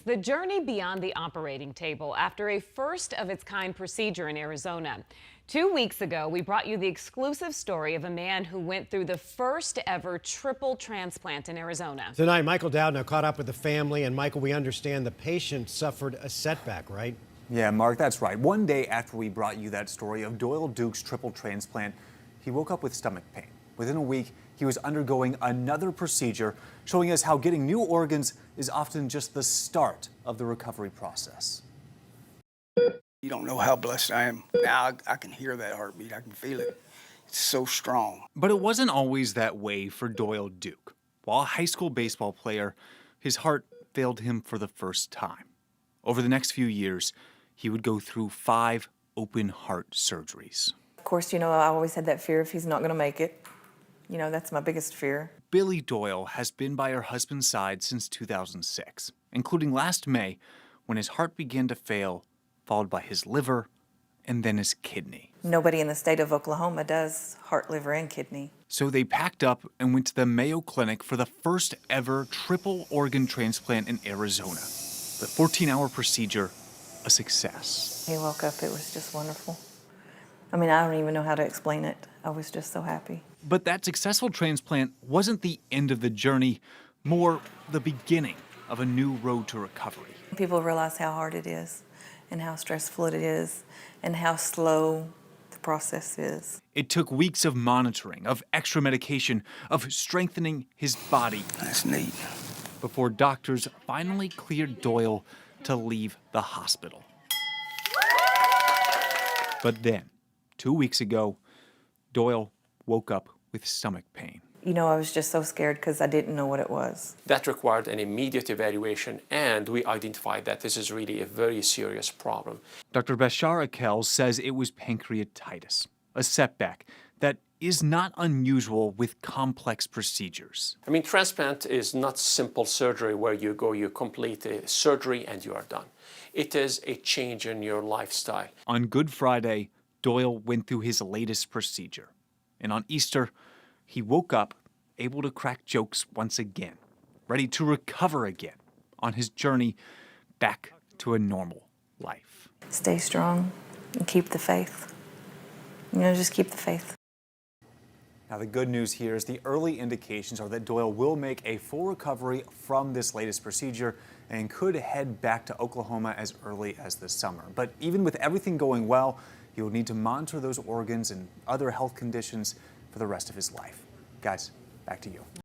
The journey beyond the operating table after a first-of-its-kind procedure in Arizona. 2 weeks ago, we brought you the exclusive story of a man who went through the first ever triple transplant in Arizona. Tonight, Michael Dowd caught up with the family. And Michael, we understand the patient suffered a setback, right? Yeah, Mark, that's right. One day after we brought you that story of Doyle Duke's triple transplant, he woke up with stomach pain. Within a week, he was undergoing another procedure, showing us how getting new organs is often just the start of the recovery process. You don't know how blessed I am. Now I can hear that heartbeat. I can feel it. It's so strong. But it wasn't always that way for Doyle Duke. While a high school baseball player, his heart failed him for the first time. Over the next few years, he would go through 5 open heart surgeries. Of course, I always had that fear if he's not going to make it. That's my biggest fear. Billy Doyle has been by her husband's side since 2006, including last May when his heart began to fail, followed by his liver and then his kidney. Nobody in the state of Oklahoma does heart, liver, and kidney. So they packed up and went to the Mayo Clinic for the first ever triple organ transplant in Arizona. The 14-hour procedure, a success. He woke up, it was just wonderful. I don't even know how to explain it. I was just so happy. But that successful transplant wasn't the end of the journey, more the beginning of a new road to recovery. People realize how hard it is and how stressful it is and how slow the process is. It took weeks of monitoring, of extra medication, of strengthening his body. That's neat. Before doctors finally cleared Doyle to leave the hospital. But then, 2 weeks ago, Doyle woke up with stomach pain. I was just so scared because I didn't know what it was. That required an immediate evaluation, and we identified that this is really a very serious problem. Dr. Bashar Akel says it was pancreatitis, a setback that is not unusual with complex procedures. Transplant is not simple surgery where you complete a surgery and you are done. It is a change in your lifestyle. On Good Friday, Doyle went through his latest procedure. And on Easter, he woke up able to crack jokes once again, ready to recover again on his journey back to a normal life. Stay strong and keep the faith. Just keep the faith. Now, the good news here is the early indications are that Doyle will make a full recovery from this latest procedure and could head back to Oklahoma as early as the summer. But even with everything going well, he will need to monitor those organs and other health conditions for the rest of his life. Guys, back to you.